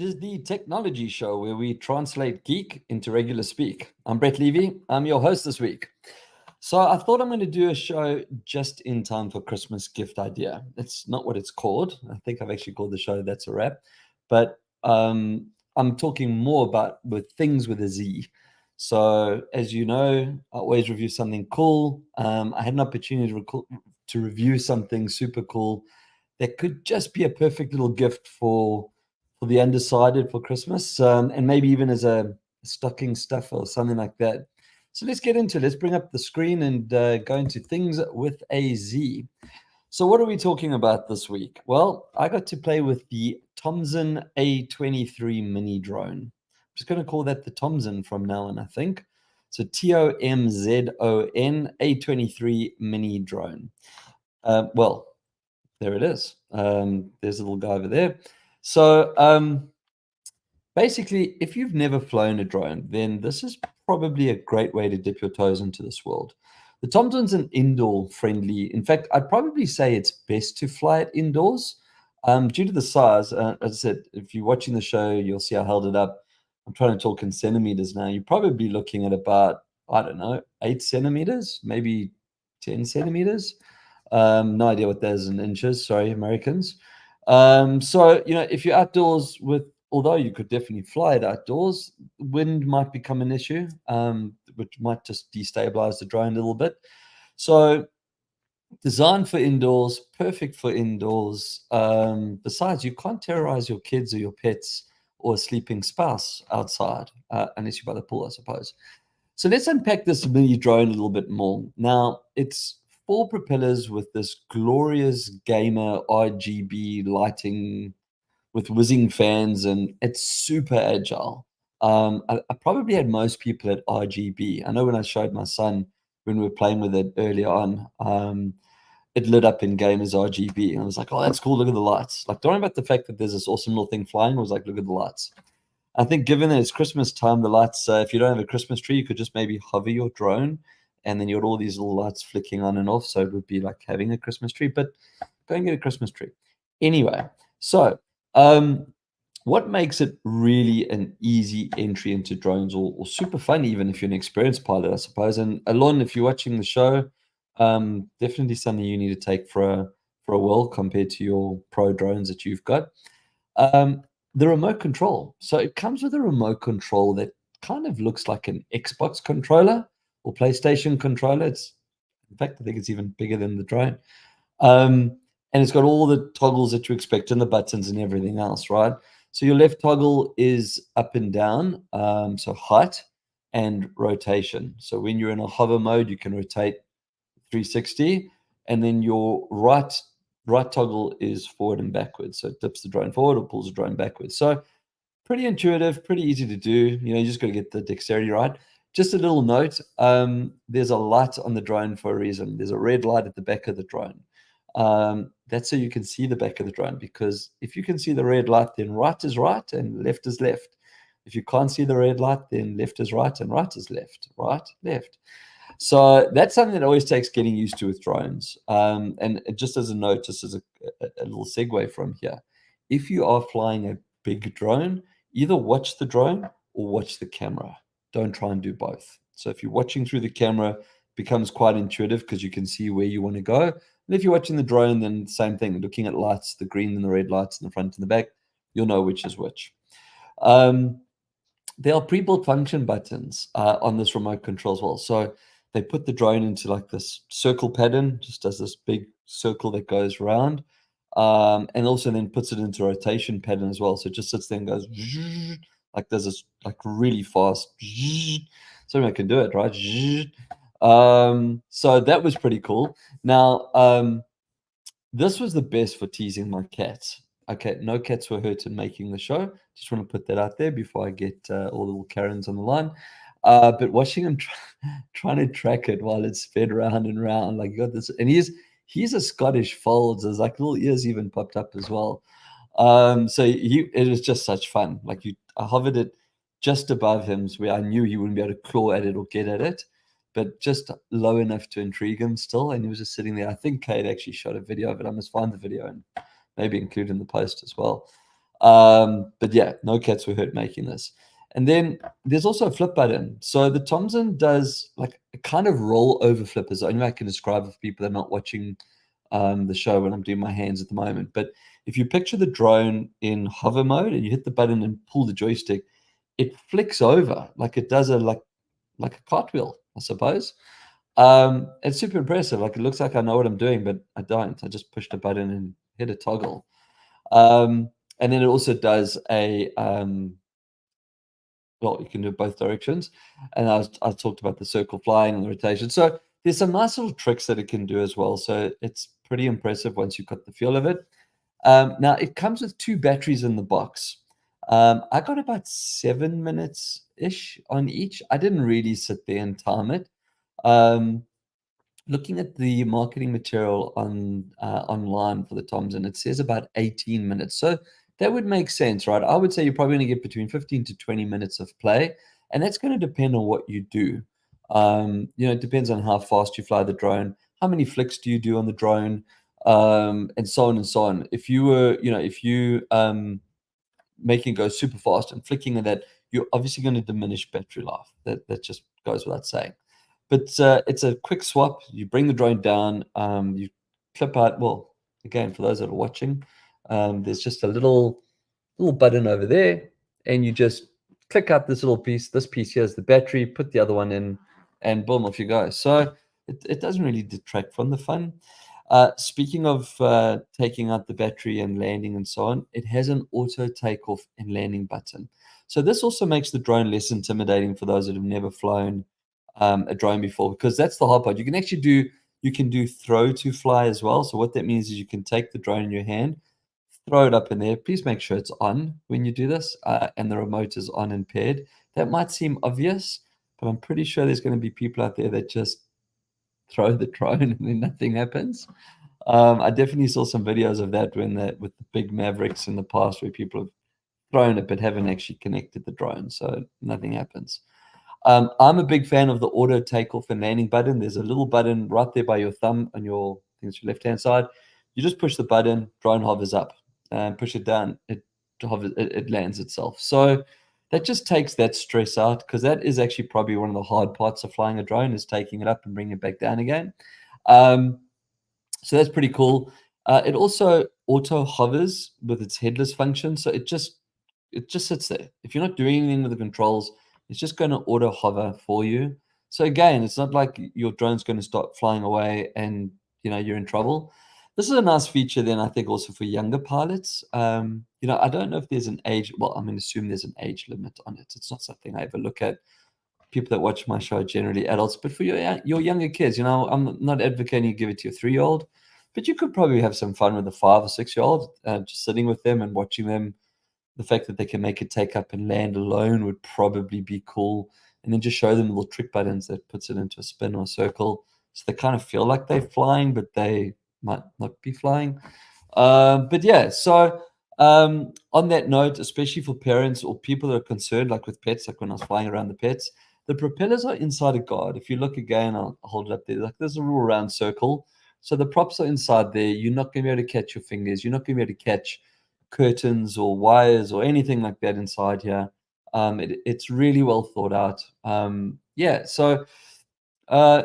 is the technology show where we translate geek into regular speak. I'm Brett Levy. I'm your host this week. So I thought I'm going to do a show just in time for Christmas gift idea. It's not what it's called. I think I've actually called the show That's a Wrap. But I'm talking more about with things with a Z. So as you know, I always review something cool. I had an opportunity to review something super cool that could just be a perfect little gift for the undecided for Christmas, and maybe even as a stocking stuffer or something like that. So let's get into it. Let's bring up the screen and go into things with a Z. So what are we talking about this week? Well, I got to play with the Tomzon A23 mini drone. I'm just going to call that the Tomzon from now on, I think. So TOMZON A23 mini drone. Well, there it is. There's a little guy over there. So basically, if you've never flown a drone, then this is probably a great way to dip your toes into this world. The Tomzon's an indoor friendly. In fact, I'd probably say it's best to fly it indoors due to the size. As I said, if you're watching the show, you'll see I held it up. I'm trying to talk in centimeters now. You're probably looking at about, I don't know, 8 centimeters, maybe 10 centimeters. No idea what that is in inches. Sorry, Americans. So, if you're outdoors although you could definitely fly it outdoors, wind might become an issue, which might just destabilize the drone a little bit. So, designed for indoors, perfect for indoors. Besides, you can't terrorize your kids or your pets or a sleeping spouse outside, unless you're by the pool, I suppose. So let's unpack this mini drone a little bit more. Now, it's 4 propellers with this glorious gamer RGB lighting with whizzing fans, and it's super agile. I probably had most people at RGB. I know when I showed my son when we were playing with it earlier on, it lit up in game as RGB. And I was like, oh, that's cool. Look at the lights. Like, don't worry about the fact that there's this awesome little thing flying. I was like, look at the lights. I think given that it's Christmas time, the lights, if you don't have a Christmas tree, you could just maybe hover your drone and then you got all these little lights flicking on and off. So it would be like having a Christmas tree, but go and get a Christmas tree. Anyway, so what makes it really an easy entry into drones or super fun, even if you're an experienced pilot, I suppose. And Alon, if you're watching the show, definitely something you need to take for a whirl compared to your pro drones that you've got. The remote control. So it comes with a remote control that kind of looks like an Xbox controller or PlayStation controller. In fact, I think it's even bigger than the drone. And it's got all the toggles that you expect and the buttons and everything else, right? So your left toggle is up and down, so height and rotation. So when you're in a hover mode, you can rotate 360, and then your right toggle is forward and backwards. So it dips the drone forward or pulls the drone backwards. So pretty intuitive, pretty easy to do. You just got to get the dexterity right. Just a little note, there's a light on the drone for a reason. There's a red light at the back of the drone. That's so you can see the back of the drone, because if you can see the red light, then right is right and left is left. If you can't see the red light, then left is right and right is left. Right, left. So that's something that always takes getting used to with drones. And just as a note, just as a little segue from here, if you are flying a big drone, either watch the drone or watch the camera. Don't try and do both. So if you're watching through the camera, it becomes quite intuitive because you can see where you want to go. And if you're watching the drone, then same thing, looking at lights, the green and the red lights in the front and the back, you'll know which is which. There are pre-built function buttons on this remote control as well. So they put the drone into like this circle pattern, just does this big circle that goes around, and also then puts it into rotation pattern as well. So it just sits there and goes like there's this like really fast. So I can do it, right? So that was pretty cool. Now, this was the best for teasing my cats. Okay, no cats were hurt in making the show. Just want to put that out there before I get all the little Karens on the line. But watching him trying to track it while it's fed round and round, like you got this, and he's a Scottish fold. There's like little ears even popped up as well. So it was just such fun. Like I hovered it just above him, so where I knew he wouldn't be able to claw at it or get at it, but just low enough to intrigue him still. And he was just sitting there. I think Kate actually shot a video of it. I must find the video and maybe include in the post as well. But yeah, no cats were hurt making this. And then there's also a flip button. So the Thompson does like a kind of roll over flip is the only way I can describe it for people that are not watching the show when I'm doing my hands at the moment. But if you picture the drone in hover mode and you hit the button and pull the joystick, it flicks over like it does like a cartwheel, I suppose. It's super impressive. Like it looks like I know what I'm doing, but I don't. I just pushed a button and hit a toggle. And then it also does well, you can do both directions. And I talked about the circle flying and the rotation. So there's some nice little tricks that it can do as well. So it's pretty impressive once you've got the feel of it. Now it comes with 2 batteries in the box. I got about 7 minutes ish on each. I didn't really sit there and time it. Um, Looking at the marketing material on online for the Thompson, it says about 18 minutes. So that would make sense, right? I would say you're probably going to get between 15 to 20 minutes of play, and that's going to depend on what you do. It depends on how fast you fly the drone, how many flicks do you do on the drone, and so on and so on. If you were, if you making it go super fast and flicking at that, you're obviously going to diminish battery life. That just goes without saying. But it's a quick swap. You bring the drone down. You clip out. Well, again, for those that are watching, there's just a little button over there, and you just click out this little piece. This piece here is the battery. Put the other one in, and boom, off you go. So it doesn't really detract from the fun. Speaking of taking out the battery and landing and so on, it has an auto takeoff and landing button. So this also makes the drone less intimidating for those that have never flown a drone before, because that's the hard part. You can do throw to fly as well. So what that means is you can take the drone in your hand, throw it up in there. Please make sure it's on when you do this, and the remote is on and paired. That might seem obvious, but I'm pretty sure there's going to be people out there that just throw the drone and then nothing happens. I definitely saw some videos of that with the big Mavericks in the past where people have thrown it but haven't actually connected the drone, so nothing happens. I'm a big fan of the auto takeoff and landing button. There's a little button right there by your thumb on your, I think it's your left-hand side. You just push the button, drone hovers up, and push it down, it lands itself. So that just takes that stress out, because that is actually probably one of the hard parts of flying a drone, is taking it up and bringing it back down again. So that's pretty cool. It also auto hovers with its headless function, so it just sits there. If you're not doing anything with the controls, it's just going to auto hover for you. So again, it's not like your drone's going to start flying away and you're in trouble. This is a nice feature then, I think, also for younger pilots. I don't know if there's an age. Well, I'm going to assume there's an age limit on it. It's not something I ever look at. People that watch my show are generally adults, but for your younger kids, I'm not advocating you give it to your 3-year-old, but you could probably have some fun with a 5 or 6-year-old, just sitting with them and watching them. The fact that they can make it take up and land alone would probably be cool. And then just show them little trick buttons that puts it into a spin or a circle, so they kind of feel like they're flying, but they might not be flying. But yeah, so on that note, especially for parents or people that are concerned, like with pets, like when I was flying around the pets, the propellers are inside a guard. If you look again, I'll hold it up there. Like there's a little round circle. So the props are inside there. You're not going to be able to catch your fingers. You're not going to be able to catch curtains or wires or anything like that inside here. It's really well thought out. Yeah, so uh,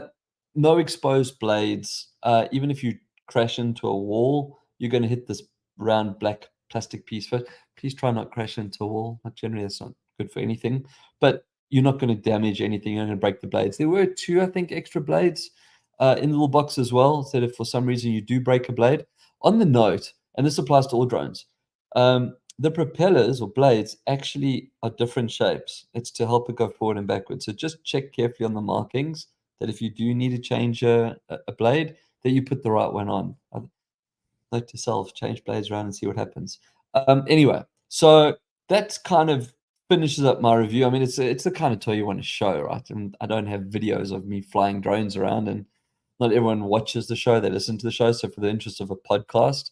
no exposed blades. Even if you crash into a wall, you're going to hit this round black plastic piece first. Please try not crash into a wall. Generally, that's not good for anything. But you're not going to damage anything. You're not going to break the blades. There were 2, I think, extra blades in the little box as well, so that if for some reason you do break a blade. On the note, and this applies to all drones, the propellers or blades actually are different shapes. It's to help it go forward and backwards. So just check carefully on the markings that if you do need to change a blade, that you put the right one on. Note to self, change blades around and see what happens. Anyway, so that's kind of finishes up my review. I mean, it's the kind of toy you want to show, right? And I don't have videos of me flying drones around, and not everyone watches the show, they listen to the show. So for the interest of a podcast,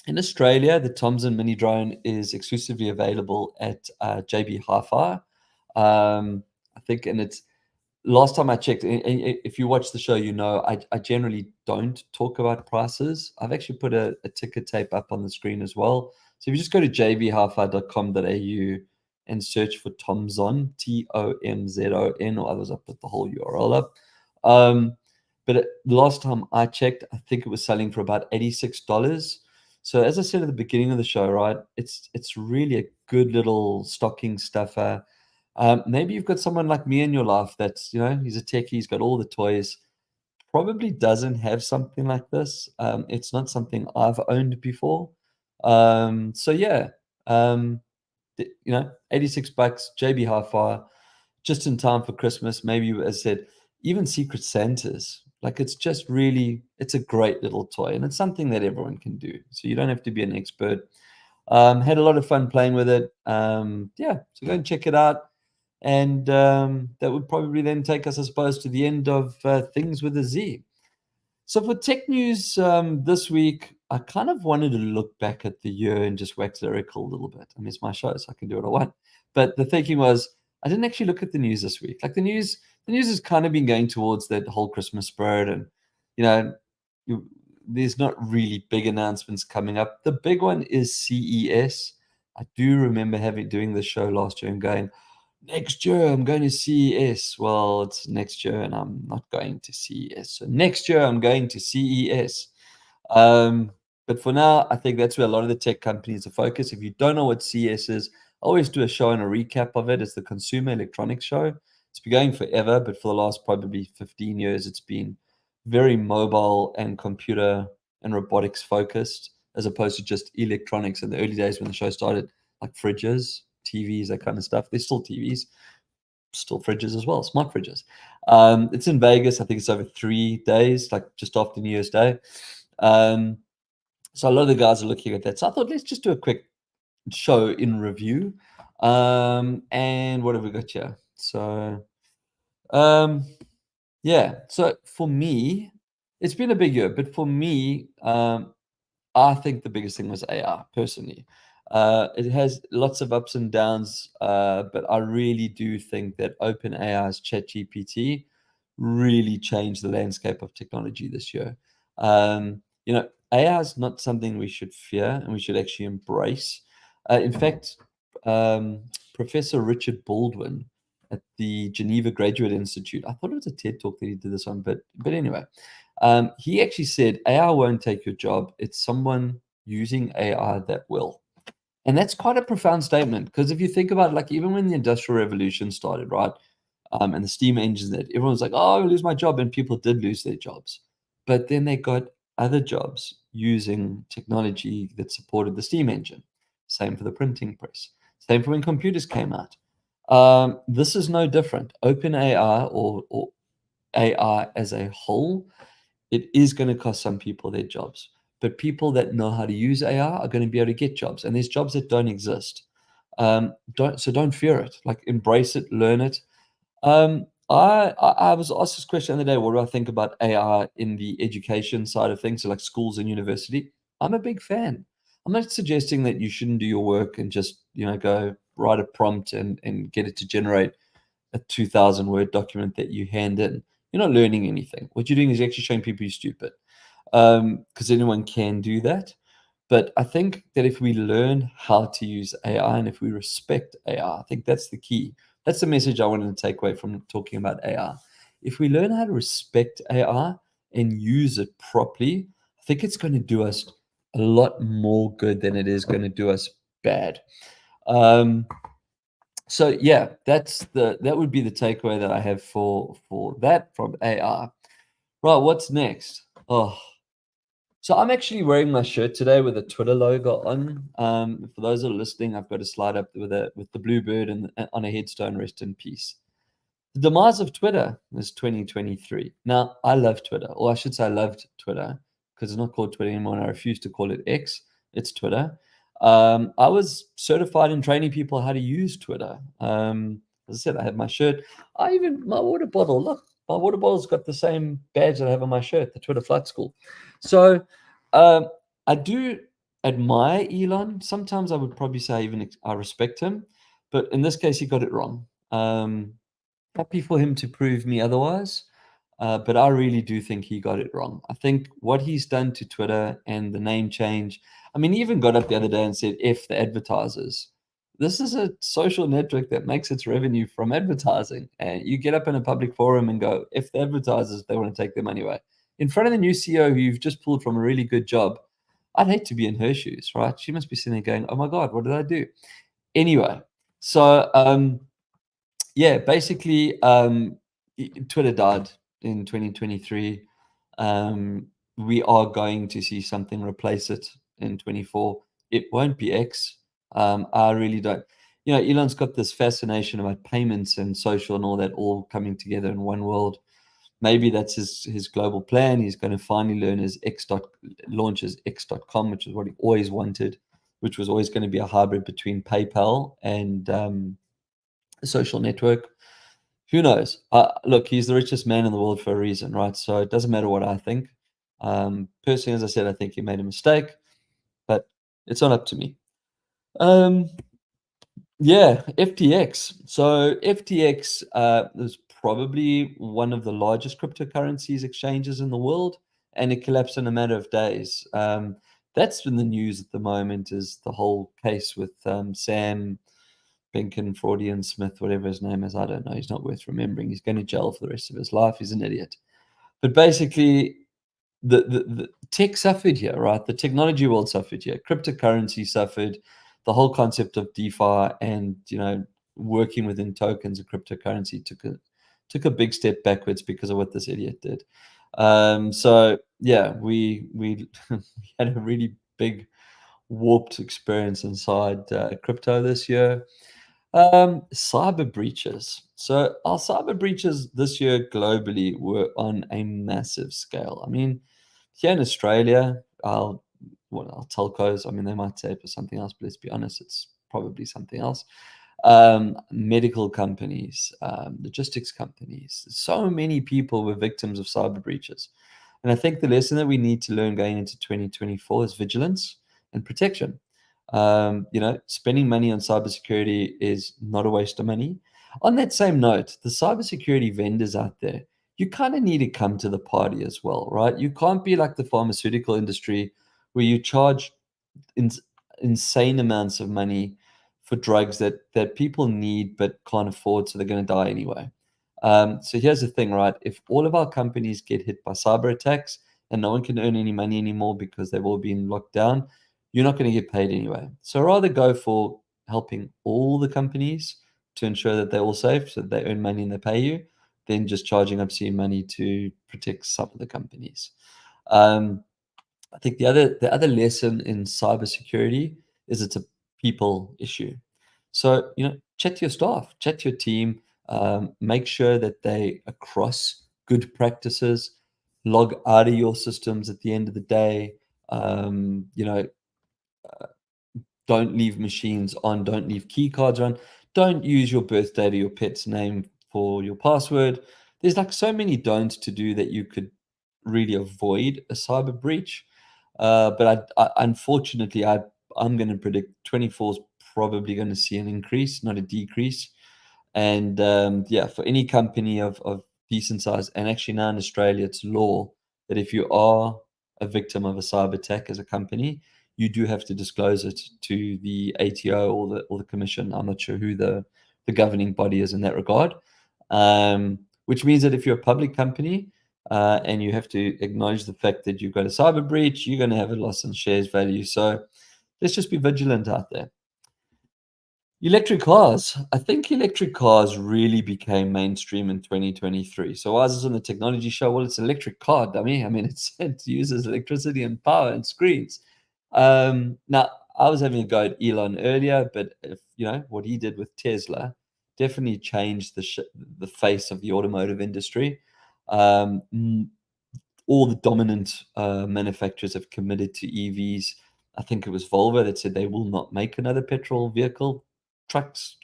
in Australia, the Thompson mini drone is exclusively available at JB Hi-Fi. I think, and it's last time I checked, if you watch the show, I generally don't talk about prices. I've actually put a ticker tape up on the screen as well, So if you just go to jbhifi.com.au and search for Tomzon, Tomzon, or others, I'll put the whole URL up. But the last time I checked, I think it was selling for about $86. So as I said at the beginning of the show, right, it's really a good little stocking stuffer. Maybe you've got someone like me in your life that's, he's a techie, he's got all the toys, probably doesn't have something like this. It's not something I've owned before. So yeah, 86 bucks, JB Hi-Fi, just in time for Christmas. Maybe, as I said, even Secret Santas. Like, it's a great little toy, and it's something that everyone can do. So you don't have to be an expert. Had a lot of fun playing with it. Yeah, so go and check it out. And that would probably then take us, I suppose, to the end of Things with a Z. So for tech news this week, I kind of wanted to look back at the year and just wax lyrical a little bit. I mean, it's my show, so I can do what I want. But the thinking was, I didn't actually look at the news this week. Like the news has kind of been going towards that whole Christmas spirit, and you know, there's not really big announcements coming up. The big one is CES. I do remember doing the show last year and going, next year I'm going to CES. Well, it's next year and I'm not going to CES. So next year I'm going to CES. But for now, I think that's where a lot of the tech companies are focused. If you don't know what CES is, I always do a show and a recap of it. It's the Consumer Electronics Show. It's been going forever, but for the last probably 15 years, it's been very mobile and computer and robotics focused, as opposed to just electronics. In the early days when the show started, like fridges, TVs, that kind of stuff. There's still TVs, still fridges as well, smart fridges. It's in Vegas. I think it's over 3 days, like just after New Year's Day. So a lot of the guys are looking at that. So I thought, let's just do a quick show in review. And what have we got here? So, yeah. So for me, it's been a big year, but for me, I think the biggest thing was AI, personally. It has lots of ups and downs, but I really do think that OpenAI's ChatGPT really changed the landscape of technology this year. AI is not something we should fear, and we should actually embrace. In fact, Professor Richard Baldwin at the Geneva Graduate Institute, I thought it was a TED talk that he did this on, but anyway, he actually said AI won't take your job. It's someone using AI that will. And that's quite a profound statement, because if you think about it, like even when the Industrial Revolution started, right? And the steam engines, that everyone's like, oh, I'll lose my job. And people did lose their jobs. But then they got other jobs using technology that supported the steam engine. Same for the printing press. Same for when computers came out. This is no different. OpenAI or AI as a whole, it is going to cost some people their jobs. But people that know how to use AI are going to be able to get jobs. And there's jobs that don't exist. Don't fear it. Like, embrace it, learn it. I was asked this question the other day. What do I think about AI in the education side of things, so like schools and university? I'm a big fan. I'm not suggesting that you shouldn't do your work and just go write a prompt and get it to generate a 2,000 word document that you hand in. You're not learning anything. What you're doing is actually showing people you're stupid, because anyone can do that. But I think that if we learn how to use AI and if we respect AI, I think that's the key. That's the message I wanted to take away from talking about AI. If we learn how to respect AI and use it properly, I think it's going to do us a lot more good than it is going to do us bad. So yeah, that would be the takeaway that I have for that from AI. Right, what's next? Oh, so I'm actually wearing my shirt today with a Twitter logo on. For those that are listening, I've got a slide up with the bluebird and on a headstone, rest in peace. The demise of Twitter is 2023. Now, I love Twitter, or I should say I loved Twitter, because it's not called Twitter anymore, and I refuse to call it X. It's Twitter. I was certified in training people how to use Twitter. As I said, I have my shirt. My water bottle, look, my water bottle's got the same badge that I have on my shirt, the Twitter Flight School. So I do admire Elon. Sometimes I would probably say I respect him, but in this case, he got it wrong. Happy for him to prove me otherwise. But I really do think he got it wrong. I think what he's done to Twitter and the name change. I mean, he even got up the other day and said, F the advertisers. This is a social network that makes its revenue from advertising. And you get up in a public forum and go, F the advertisers, they want to take their money away. In front of the new CEO who you've just pulled from a really good job, I'd hate to be in her shoes, right? She must be sitting there going, oh my God, what did I do? Anyway, so yeah, basically, Twitter died in 2023. We are going to see something replace it in 24. It won't be X. I really don't. You know, Elon's got this fascination about payments and social and all that all coming together in one world. Maybe that's his global plan. He's going to finally learn his launch his X.com, which is what he always wanted, which was always going to be a hybrid between PayPal and a social network. Who knows? Look, he's the richest man in the world for a reason, right? So it doesn't matter what I think. Personally, as I said, I think he made a mistake, but it's not up to me. Yeah, FTX. So FTX is probably one of the largest cryptocurrencies exchanges in the world, and it collapsed in a matter of days. That's in the news at the moment, is the whole case with Sam Benkin, Fraudian Smith, whatever his name is. I don't know. He's not worth remembering. He's going to jail for the rest of his life. He's an idiot. But basically, the tech suffered here, right? The technology world suffered here. Cryptocurrency suffered. The whole concept of DeFi and working within tokens of cryptocurrency took a big step backwards because of what this idiot did. So yeah, we had a really big warped experience inside crypto this year. Cyber breaches. So our cyber breaches this year globally were on a massive scale. I mean, here in Australia, our telcos, I mean, they might say it was something else, but let's be honest, it's probably something else. Medical companies, logistics companies, so many people were victims of cyber breaches. And I think the lesson that we need to learn going into 2024 is vigilance and protection. Spending money on cybersecurity is not a waste of money. On that same note, the cybersecurity vendors out there, you kind of need to come to the party as well, right? You can't be like the pharmaceutical industry where you charge insane amounts of money for drugs that people need but can't afford, so they're going to die anyway. So here's the thing, right? If all of our companies get hit by cyber attacks and no one can earn any money anymore because they've all been locked down, you're not going to get paid anyway. So rather go for helping all the companies to ensure that they're all safe, so that they earn money and they pay you, than just charging obscene money to protect some of the companies. I think the other lesson in cybersecurity is it's a people issue. So chat to your staff, chat to your team, make sure that they across good practices, log out of your systems at the end of the day. Don't leave machines on, don't leave key cards on, don't use your birth date or your pet's name for your password. There's like so many don'ts to do that you could really avoid a cyber breach. But unfortunately, I'm going to predict 24 is probably going to see an increase, not a decrease. And yeah, for any company of decent size, and actually now in Australia, it's law that if you are a victim of a cyber attack as a company, you do have to disclose it to the ATO or the commission. I'm not sure who the governing body is in that regard. Which means that if you're a public company and you have to acknowledge the fact that you've got a cyber breach, you're going to have a loss in shares value. So let's just be vigilant out there. Electric cars. I think electric cars really became mainstream in 2023. So why is this on the technology show? Well, it's an electric car, dummy. I mean, it uses electricity and power and screens. Now, I was having a go at Elon earlier, but if what he did with Tesla definitely changed the face of the automotive industry. All the dominant manufacturers have committed to EVs. I think it was Volvo that said they will not make another petrol vehicle. Trucks,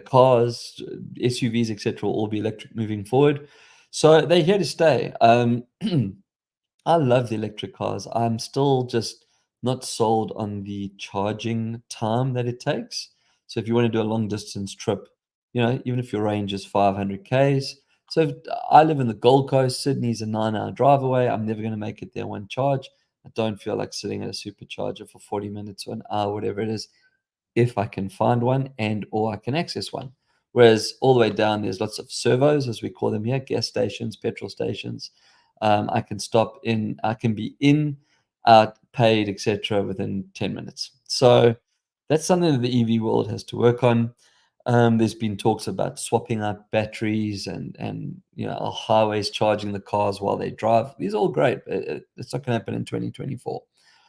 cars, SUVs, etc., will all be electric moving forward. So they're here to stay. I love the electric cars. I'm still just not sold on the charging time that it takes. So if you want to do a long distance trip, even if your range is 500 Ks, So I live in the Gold Coast. Sydney's a 9-hour drive away. I'm never going to make it there one charge. I don't feel like sitting at a supercharger for 40 minutes or an hour, whatever it is, if I can find one and or I can access one. Whereas all the way down, there's lots of servos, as we call them here, gas stations, petrol stations. I can stop in, I can be in, out, paid, etc., within 10 minutes. So that's something that the EV world has to work on. There's been talks about swapping out batteries and our highways charging the cars while they drive. These are all great. It's not going to happen in 2024.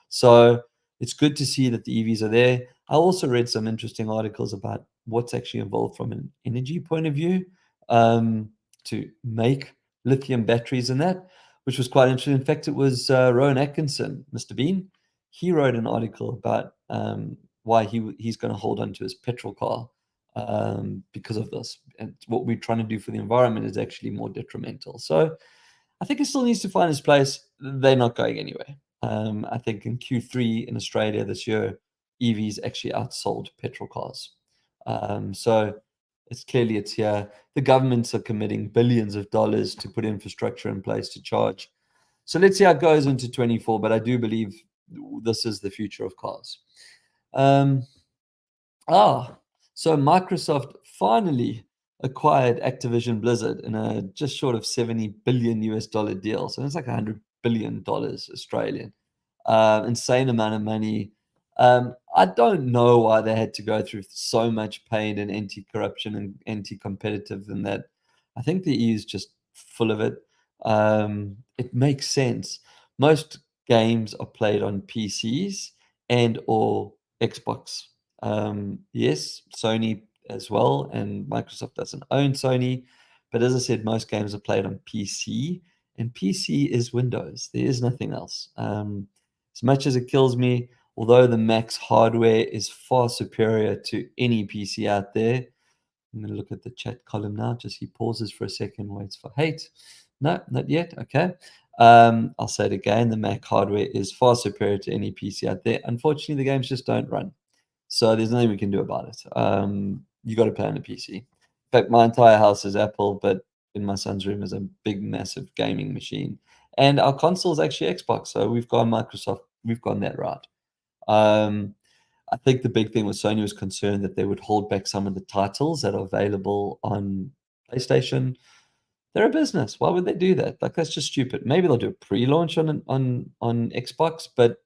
So it's good to see that the EVs are there. I also read some interesting articles about what's actually involved from an energy point of view to make lithium batteries and that, which was quite interesting. In fact, it was Rowan Atkinson, Mr. Bean. He wrote an article about why he's going to hold on to his petrol car because of this. And what we're trying to do for the environment is actually more detrimental. So I think it still needs to find its place. They're not going anywhere. I think in Q3 in Australia this year, EVs actually outsold petrol cars. So it's here. The governments are committing billions of dollars to put infrastructure in place to charge. So let's see how it goes into 24. But I do believe this is the future of cars. So Microsoft finally acquired Activision Blizzard in a just short of 70 billion US dollar deal. So it's like $100 billion Australian. Insane amount of money. I don't know why they had to go through so much pain and anti-corruption and anti-competitive and that. I think the EU is just full of it. It makes sense. Most games are played on PCs and or Xbox. Yes, Sony as well, and Microsoft doesn't own Sony. But as I said, most games are played on PC, and PC is Windows. There is nothing else. As much as it kills me, although the Mac's hardware is far superior to any PC out there. I'm going to look at the chat column now. Just he pauses for a second, waits for hate. No, not yet. Okay. I'll say it again. The Mac hardware is far superior to any PC out there. Unfortunately, the games just don't run. So there's nothing we can do about it. You got to play on a PC. In fact, my entire house is Apple, but in my son's room is a big, massive gaming machine. And our console is actually Xbox. So we've gone Microsoft. We've gone that route. I think the big thing was Sony was concerned that they would hold back some of the titles that are available on PlayStation. They're a business. Why would they do that? Like that's just stupid. Maybe they'll do a pre-launch on Xbox, but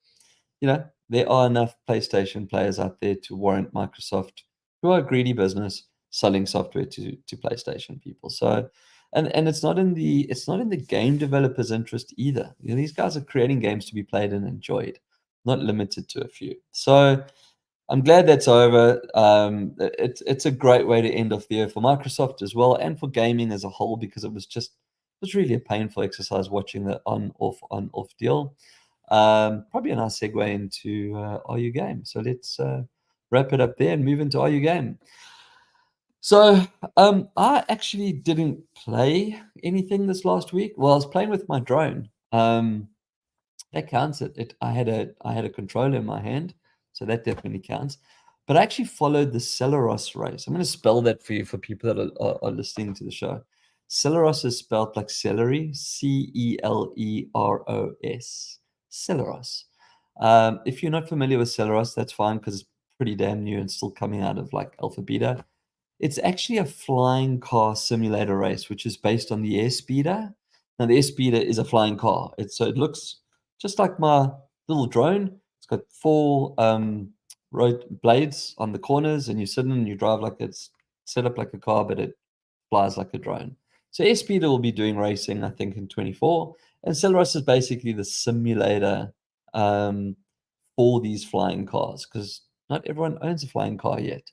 there are enough PlayStation players out there to warrant Microsoft, who are a greedy business, selling software to PlayStation people. So, and it's not in the game developers' interest either. These guys are creating games to be played and enjoyed, not limited to a few. So I'm glad that's over. It's a great way to end off the year for Microsoft as well, and for gaming as a whole, because it was really a painful exercise watching the on off deal. Probably a nice segue into Are You Game. So let's wrap it up there and move into Are You Game. So I actually didn't play anything this last week. Well, I was playing with my drone. That counts. I had a controller in my hand, so that definitely counts. But I actually followed the Celeros race. I'm going to spell that for you for people that are listening to the show. Celeros is spelled like celery, Celeros. Celeros. If you're not familiar with Celeros, that's fine because it's pretty damn new and still coming out of like alpha beta. It's actually a flying car simulator race, which is based on the Airspeeder. Now, the Airspeeder is a flying car. It looks just like my little drone. It's got four road blades on the corners, and you sit in and you drive like it's set up like a car, but it flies like a drone. So Airspeeder will be doing racing, I think, in 24. And Celeros is basically the simulator for these flying cars, because not everyone owns a flying car yet.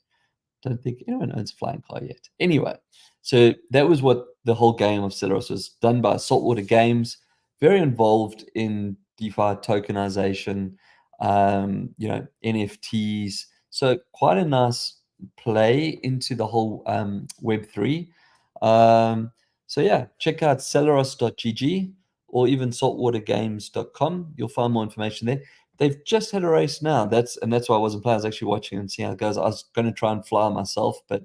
Don't think anyone owns a flying car yet. Anyway, so that was what the whole game of Celeros was, done by Saltwater Games, very involved in DeFi tokenization, NFTs. So quite a nice play into the whole Web3. So yeah, check out celeros.gg or even saltwatergames.com. You'll find more information there. They've just had a race now. That's why I wasn't playing. I was actually watching and seeing how it goes. I was going to try and fly myself, but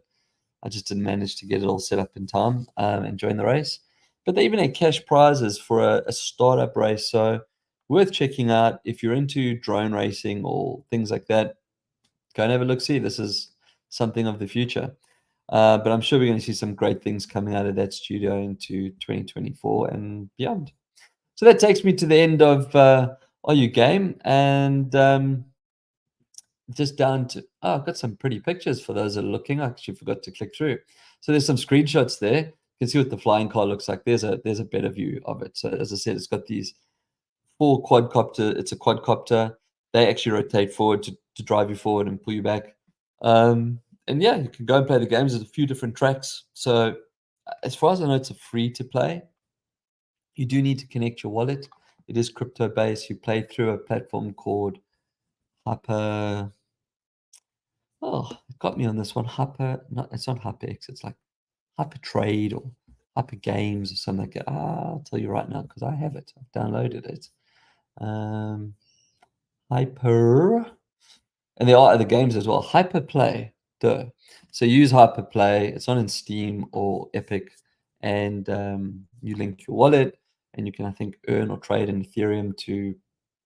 I just didn't manage to get it all set up in time and join the race. But they even had cash prizes for a startup race. So worth checking out if you're into drone racing or things like that. Go and have a look. See, this is something of the future. But I'm sure we're going to see some great things coming out of that studio into 2024 and beyond. So that takes me to the end of Are You Game? And just down to, oh, I've got some pretty pictures for those that are looking. I actually forgot to click through. So there's some screenshots there. You can see what the flying car looks like. There's a better view of it. So as I said, it's got these 4 quadcopter. It's a quadcopter. They actually rotate forward to drive you forward and pull you back. And yeah, you can go and play the games. There's a few different tracks. So as far as I know, it's a free to play. You do need to connect your wallet. It is crypto based. You play through a platform called Hyper. Oh, it got me on this one. Hyper. No, it's not HyperX. It's like Hyper Trade or Hyper Games or something like that. I'll tell you right now because I have it. I've downloaded it. Hyper. And there are other games as well. Hyperplay. Duh. So use Hyperplay. It's not in Steam or Epic. And you link your wallet and you can, I think, earn or trade in Ethereum to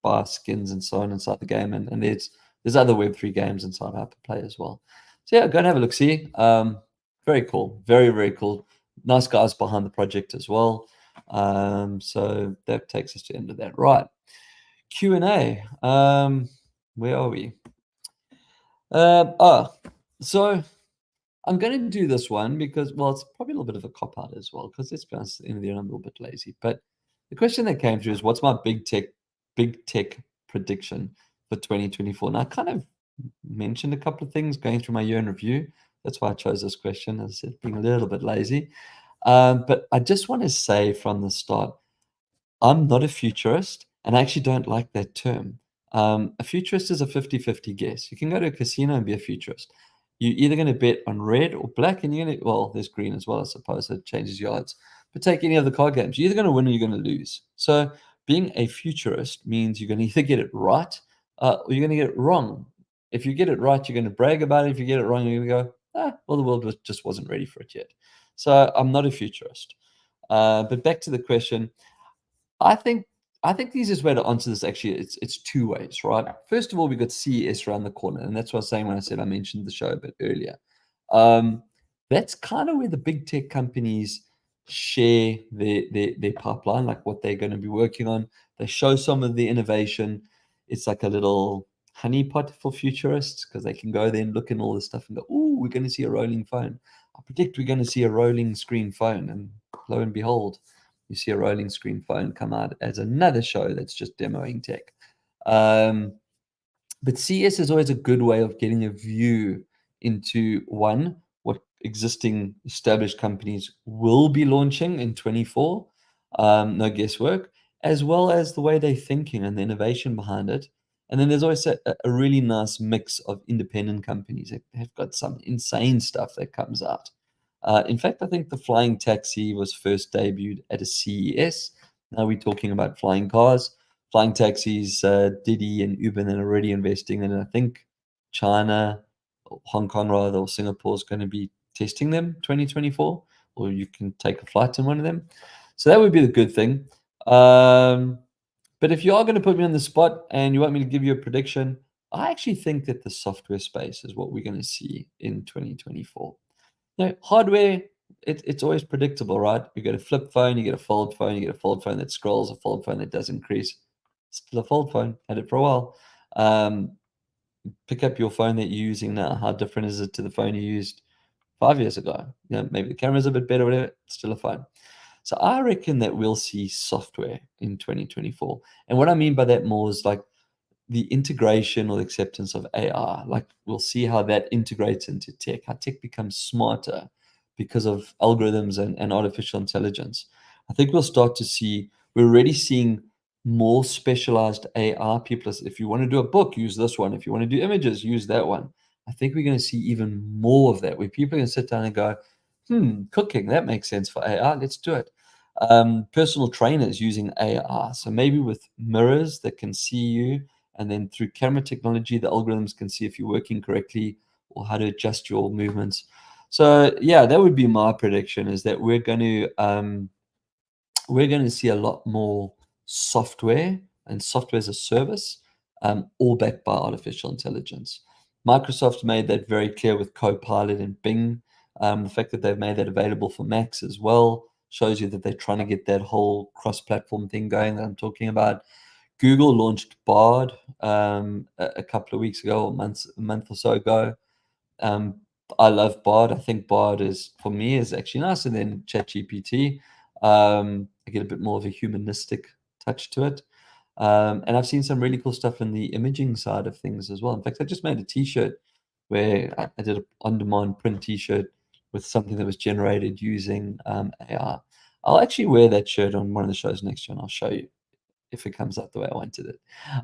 buy skins and so on inside the game. And there's other Web3 games inside Hyperplay as well. So yeah, go and have a look. See, very cool. Very, very cool. Nice guys behind the project as well. So that takes us to the end of that. Right. Q&A. Where are we? So I'm going to do this one because, well, it's probably a little bit of a cop out as well, because let's be honest, at the end of the year, I'm a little bit lazy. But the question that came through is, what's my big tech prediction for 2024? And I kind of mentioned a couple of things going through my year in review. That's why I chose this question, as I said, being a little bit lazy. But I just want to say from the start, I'm not a futurist, and I actually don't like that term. A futurist is a 50-50 guess. You can go to a casino and be a futurist. You're either going to bet on red or black, and you're going to, well, there's green as well, I suppose. It changes your odds. But take any of the card games. You're either going to win or you're going to lose. So being a futurist means you're going to either get it right or you're going to get it wrong. If you get it right, you're going to brag about it. If you get it wrong, you're going to go, well, the world just wasn't ready for it yet. So I'm not a futurist. But back to the question. I think the easiest way to answer this, actually, it's 2 ways, right? First of all, we've got CES around the corner, and that's what I was saying when I said I mentioned the show a bit earlier. That's kind of where the big tech companies share their pipeline, like what they're going to be working on. They show some of the innovation. It's like a little honeypot for futurists, because they can go there and look at all this stuff and go, "Ooh, we're going to see a rolling phone. I predict we're going to see a rolling screen phone," and lo and behold, you see a rolling screen phone come out as another show that's just demoing tech. But CES is always a good way of getting a view into, one, what existing established companies will be launching in 24, no guesswork, as well as the way they're thinking and the innovation behind it. And then there's always a really nice mix of independent companies that have got some insane stuff that comes out. In fact, I think the flying taxi was first debuted at a CES. Now we're talking about flying cars. Flying taxis, Didi and Uber, and already investing in it. I think China, or Hong Kong rather, or Singapore is going to be testing them 2024, or you can take a flight in one of them. So that would be the good thing. But if you are going to put me on the spot and you want me to give you a prediction, I actually think that the software space is what we're going to see in 2024. Now, hardware, it's always predictable, right? You get a flip phone, you get a fold phone, you get a fold phone that scrolls, a fold phone that does increase. Still a fold phone, had it for a while. Pick up your phone that you're using now. How different is it to the phone you used 5 years ago? You know, maybe the camera's a bit better, whatever, still a phone. So I reckon that we'll see software in 2024. And what I mean by that more is like the integration or the acceptance of AI. Like we'll see how that integrates into tech, how tech becomes smarter because of algorithms and artificial intelligence. I think we'll start to see, we're already seeing more specialized AI. People, if you want to do a book, use this one. If you want to do images, use that one. I think we're going to see even more of that, where people are going to sit down and go, cooking, that makes sense for AI, let's do it. Personal trainers using AI. So maybe with mirrors that can see you, and then through camera technology, the algorithms can see if you're working correctly or how to adjust your movements. So yeah, that would be my prediction, is that we're going to see a lot more software and software as a service, all backed by artificial intelligence. Microsoft made that very clear with Copilot and Bing. The fact that they've made that available for Macs as well shows you that they're trying to get that whole cross-platform thing going that I'm talking about. Google launched Bard a couple of weeks ago, or a month or so ago. Um, I love Bard. I think Bard is, for me, is actually nicer than ChatGPT. I get a bit more of a humanistic touch to it. And I've seen some really cool stuff in the imaging side of things as well. In fact, I just made a T-shirt where I did an on-demand print T-shirt with something that was generated using AI. I'll actually wear that shirt on one of the shows next year, and I'll show you if it comes out the way I wanted it.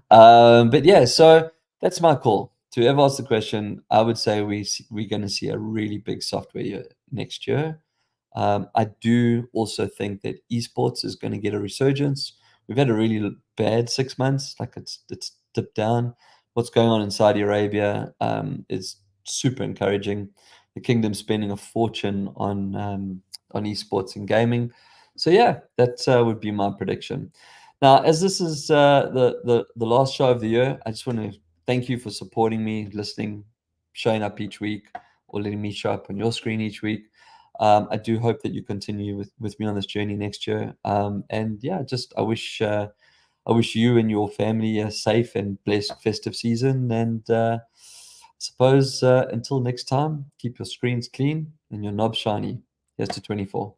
But yeah, so that's my call. To ever ask the question, I would say we're going to see a really big software year next year. I do also think that esports is going to get a resurgence. We've had a really bad 6 months, like it's dipped down. What's going on in Saudi Arabia is super encouraging. The kingdom's spending a fortune on esports and gaming. So yeah, that would be my prediction. Now, as this is the last show of the year, I just want to thank you for supporting me, listening, showing up each week, or letting me show up on your screen each week. I do hope that you continue with me on this journey next year. And yeah, just I wish you and your family a safe and blessed festive season. And suppose until next time, keep your screens clean and your knobs shiny. Here's to 24.